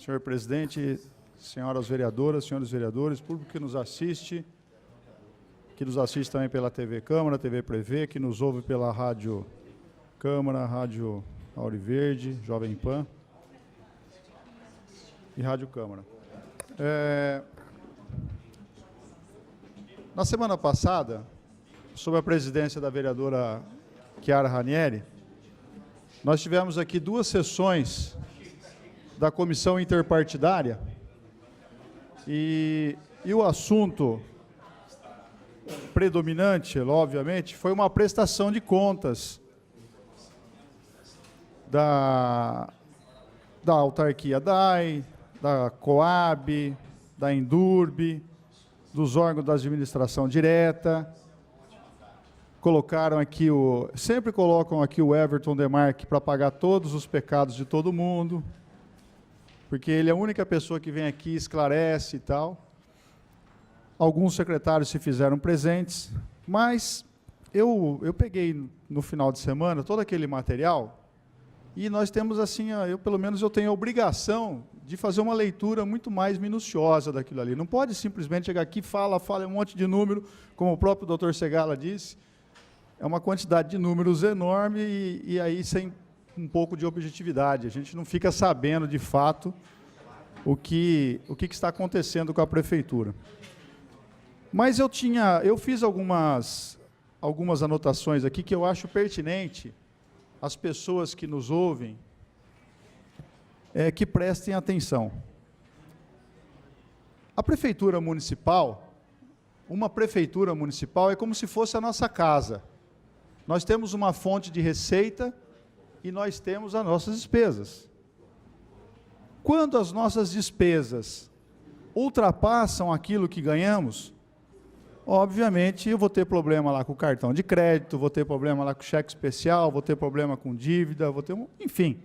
Senhor presidente, senhoras vereadoras, senhores vereadores, público que nos assiste também pela TV Câmara, TV Prevê, que nos ouve pela Rádio Câmara, Rádio Auriverde, Jovem Pan e Rádio Câmara. Na semana passada, sob a presidência da vereadora Chiara Ranieri, nós tivemos aqui 2 sessões da comissão interpartidária e o assunto predominante, obviamente, foi uma prestação de contas da autarquia DAI, da Coab, da Endurb, dos órgãos da administração direta. Colocaram aqui sempre colocam aqui o Everton Demarque para pagar todos os pecados de todo mundo, porque ele é a única pessoa que vem aqui, esclarece e tal. Alguns secretários se fizeram presentes, mas eu peguei no final de semana todo aquele material e nós temos assim, pelo menos eu tenho a obrigação de fazer uma leitura muito mais minuciosa daquilo ali. Não pode simplesmente chegar aqui, fala um monte de número, como o próprio doutor Segala disse, é uma quantidade de números enorme e aí sem um pouco de objetividade. A gente não fica sabendo, de fato, o que está acontecendo com a prefeitura. Mas eu fiz algumas anotações aqui que eu acho pertinente as pessoas que nos ouvem que prestem atenção. A prefeitura municipal, uma prefeitura municipal é como se fosse a nossa casa. Nós temos uma fonte de receita e nós temos as nossas despesas. Quando as nossas despesas ultrapassam aquilo que ganhamos, obviamente eu vou ter problema lá com o cartão de crédito, vou ter problema lá com o cheque especial, vou ter problema com dívida, enfim.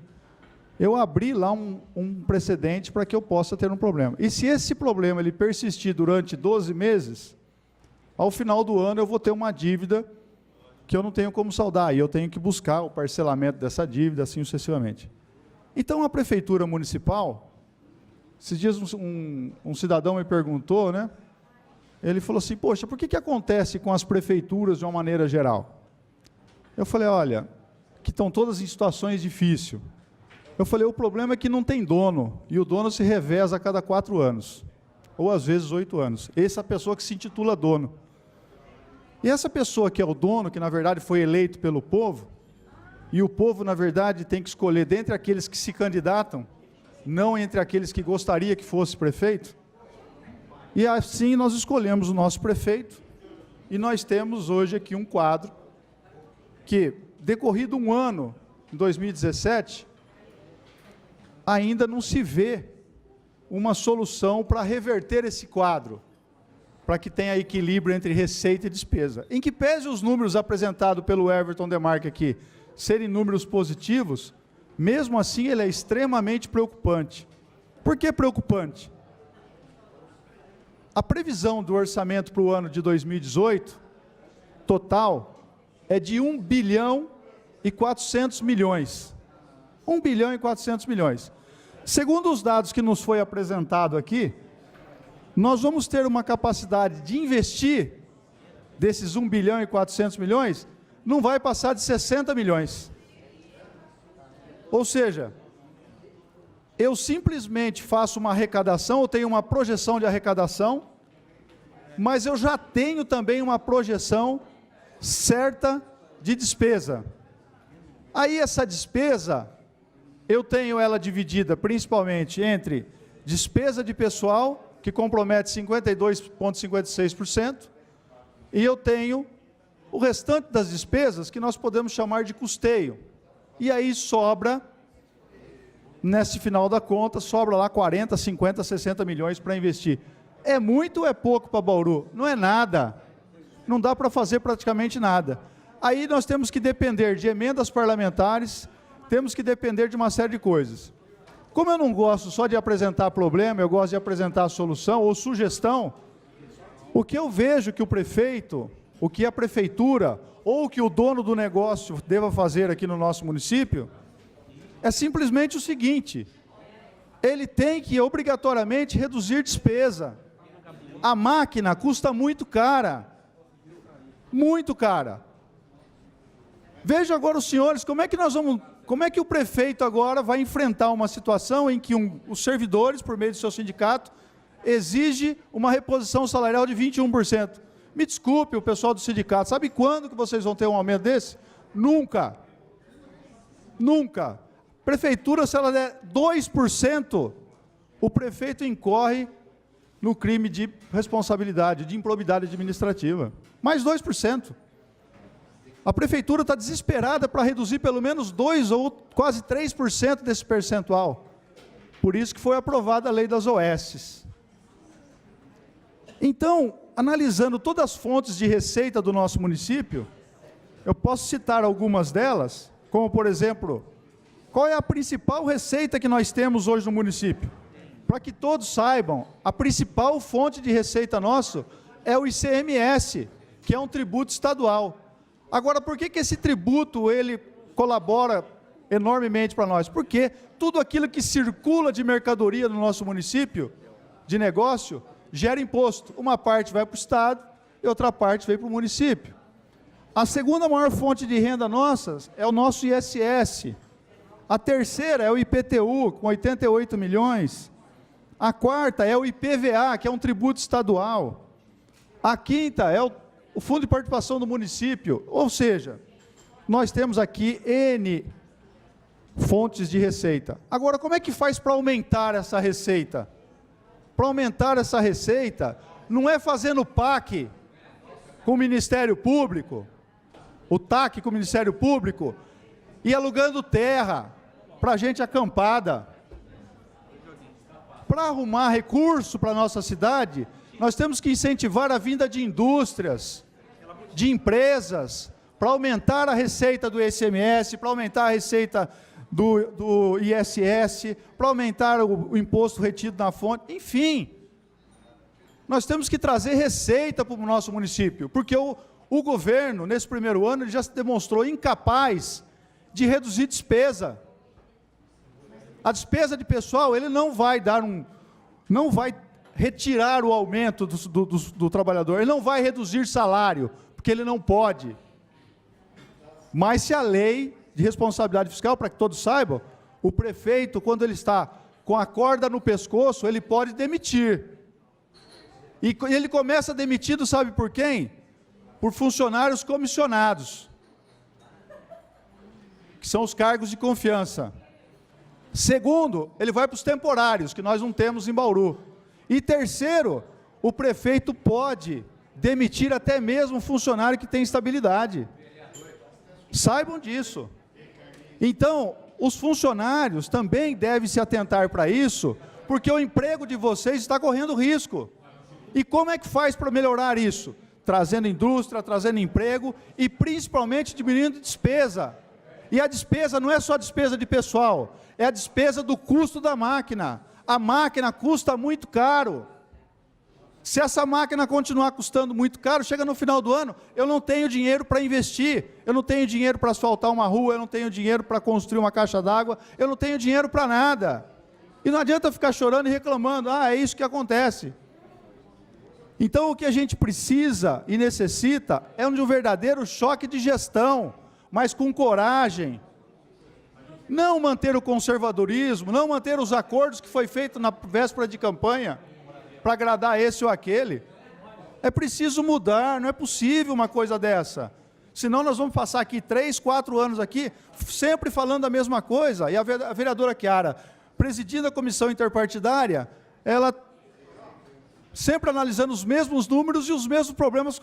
Eu abri lá um precedente para que eu possa ter um problema. E se esse problema ele persistir durante 12 meses, ao final do ano eu vou ter uma dívida que eu não tenho como saldar, e eu tenho que buscar o parcelamento dessa dívida, assim sucessivamente. Então, a prefeitura municipal, esses dias um cidadão me perguntou, né? Ele falou assim, poxa, por que acontece com as prefeituras de uma maneira geral? Eu falei, olha, que estão todas em situações difíceis. Eu falei, o problema é que não tem dono, e o dono se reveza a cada 4 anos, ou às vezes 8 anos. Essa é a pessoa que se intitula dono. E essa pessoa que é o dono, que na verdade foi eleito pelo povo, e o povo, na verdade, tem que escolher dentre aqueles que se candidatam, não entre aqueles que gostaria que fosse prefeito, e assim nós escolhemos o nosso prefeito, e nós temos hoje aqui um quadro que, decorrido um ano, em 2017, ainda não se vê uma solução para reverter esse quadro, para que tenha equilíbrio entre receita e despesa. Em que pese os números apresentados pelo Everton Demarque aqui serem números positivos, mesmo assim ele é extremamente preocupante. Por que preocupante? A previsão do orçamento para o ano de 2018, total, é de 1 bilhão e 400 milhões. 1 bilhão e 400 milhões. Segundo os dados que nos foi apresentado aqui, nós vamos ter uma capacidade de investir desses 1 bilhão e 400 milhões, não vai passar de 60 milhões. Ou seja, eu simplesmente faço uma arrecadação, eu tenho uma projeção de arrecadação, mas eu já tenho também uma projeção certa de despesa. Aí essa despesa, eu tenho ela dividida principalmente entre despesa de pessoal, que compromete 52,56%, e eu tenho o restante das despesas que nós podemos chamar de custeio. E aí sobra, nesse final da conta, sobra lá 40, 50, 60 milhões para investir. É muito ou é pouco para Bauru? Não é nada. Não dá para fazer praticamente nada. Aí nós temos que depender de emendas parlamentares, temos que depender de uma série de coisas. Como eu não gosto só de apresentar problema, eu gosto de apresentar solução ou sugestão, o que eu vejo que o prefeito, o que a prefeitura ou o que o dono do negócio deva fazer aqui no nosso município, é simplesmente o seguinte: ele tem que obrigatoriamente reduzir despesa. A máquina custa muito cara. Muito cara. Veja agora os senhores, como é que o prefeito agora vai enfrentar uma situação em que os servidores, por meio do seu sindicato, exige uma reposição salarial de 21%. Me desculpe o pessoal do sindicato, sabe quando que vocês vão ter um aumento desse? Nunca. Nunca. Prefeitura, se ela der 2%, o prefeito incorre no crime de responsabilidade, de improbidade administrativa. Mais 2%. A prefeitura está desesperada para reduzir pelo menos 2% ou quase 3% desse percentual. Por isso que foi aprovada a lei das OS. Então, analisando todas as fontes de receita do nosso município, eu posso citar algumas delas, como por exemplo, qual é a principal receita que nós temos hoje no município? Para que todos saibam, a principal fonte de receita nosso é o ICMS, que é um tributo estadual. Agora, por que esse tributo ele colabora enormemente para nós? Porque tudo aquilo que circula de mercadoria no nosso município, de negócio, gera imposto. Uma parte vai para o Estado e outra parte vem para o município. A segunda maior fonte de renda nossa é o nosso ISS. A terceira é o IPTU, com 88 milhões. A quarta é o IPVA, que é um tributo estadual. A quinta é o Fundo de Participação do município. Ou seja, nós temos aqui N fontes de receita. Agora, como é que faz para aumentar essa receita? Para aumentar essa receita, não é fazendo PAC com o Ministério Público, o TAC com o Ministério Público, e alugando terra para gente acampada. Para arrumar recurso para a nossa cidade, nós temos que incentivar a vinda de indústrias, de empresas, para aumentar a receita do ICMS, para aumentar a receita do ISS, para aumentar o imposto retido na fonte, enfim. Nós temos que trazer receita para o nosso município, porque o governo, nesse primeiro ano, ele já se demonstrou incapaz de reduzir despesa. A despesa de pessoal, ele não vai retirar o aumento do trabalhador, ele não vai reduzir salário, porque ele não pode. Mas se a lei de responsabilidade fiscal, para que todos saibam, o prefeito, quando ele está com a corda no pescoço, ele pode demitir. E ele começa demitido, sabe por quem? Por funcionários comissionados, que são os cargos de confiança. Segundo, ele vai para os temporários, que nós não temos em Bauru. E terceiro, o prefeito pode demitir até mesmo um funcionário que tem estabilidade. Saibam disso. Então, os funcionários também devem se atentar para isso, porque o emprego de vocês está correndo risco. E como é que faz para melhorar isso? Trazendo indústria, trazendo emprego e principalmente diminuindo despesa. E a despesa não é só a despesa de pessoal, é a despesa do custo da máquina. A máquina custa muito caro. Se essa máquina continuar custando muito caro, chega no final do ano, eu não tenho dinheiro para investir, eu não tenho dinheiro para asfaltar uma rua, eu não tenho dinheiro para construir uma caixa d'água, eu não tenho dinheiro para nada. E não adianta ficar chorando e reclamando, é isso que acontece. Então o que a gente precisa e necessita é de um verdadeiro choque de gestão, mas com coragem. Não manter o conservadorismo, não manter os acordos que foi feito na véspera de campanha, para agradar esse ou aquele. É preciso mudar, não é possível uma coisa dessa. Senão nós vamos passar aqui 3, 4 anos aqui, sempre falando a mesma coisa. E a vereadora Chiara, presidindo a comissão interpartidária, ela sempre analisando os mesmos números e os mesmos problemas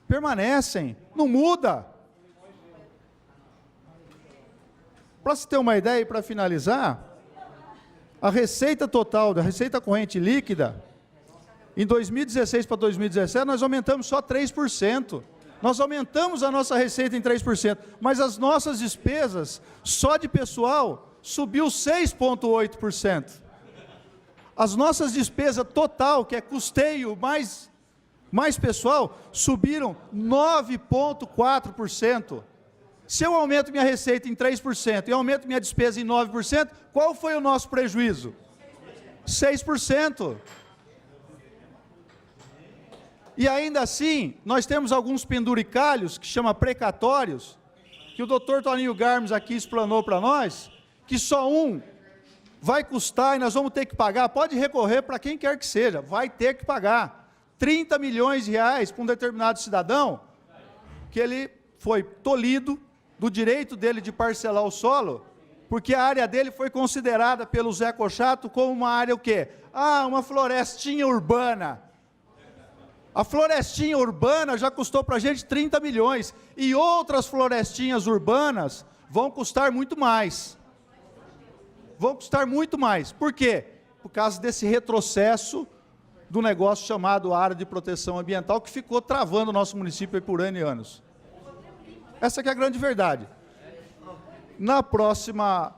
permanecem, não muda. Para se ter uma ideia e para finalizar, a receita total, da receita corrente líquida, em 2016 para 2017, nós aumentamos só 3%. Nós aumentamos a nossa receita em 3%, mas as nossas despesas, só de pessoal, subiu 6,8%. As nossas despesas total, que é custeio mais pessoal, subiram 9,4%. Se eu aumento minha receita em 3% e aumento minha despesa em 9%, qual foi o nosso prejuízo? 6%. E ainda assim, nós temos alguns penduricalhos, que chama precatórios, que o doutor Toninho Garmes aqui explanou para nós, que só um vai custar e nós vamos ter que pagar, pode recorrer para quem quer que seja, vai ter que pagar 30 milhões de reais para um determinado cidadão, que ele foi tolhido do direito dele de parcelar o solo, porque a área dele foi considerada pelo Zé Cochato como uma área o quê? Ah, uma florestinha urbana. A florestinha urbana já custou para a gente 30 milhões, e outras florestinhas urbanas vão custar muito mais. Vão custar muito mais. Por quê? Por causa desse retrocesso do negócio chamado área de proteção ambiental, que ficou travando o nosso município aí por anos. Essa que é a grande verdade. Na próxima,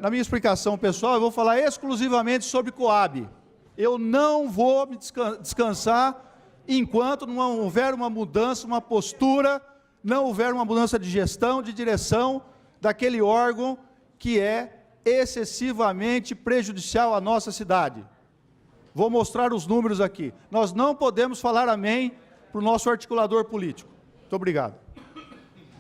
na minha explicação pessoal, eu vou falar exclusivamente sobre Coab. Eu não vou me descansar enquanto não houver uma mudança, uma postura, não houver uma mudança de gestão, de direção daquele órgão que é excessivamente prejudicial à nossa cidade. Vou mostrar os números aqui. Nós não podemos falar amém para o nosso articulador político. Muito obrigado.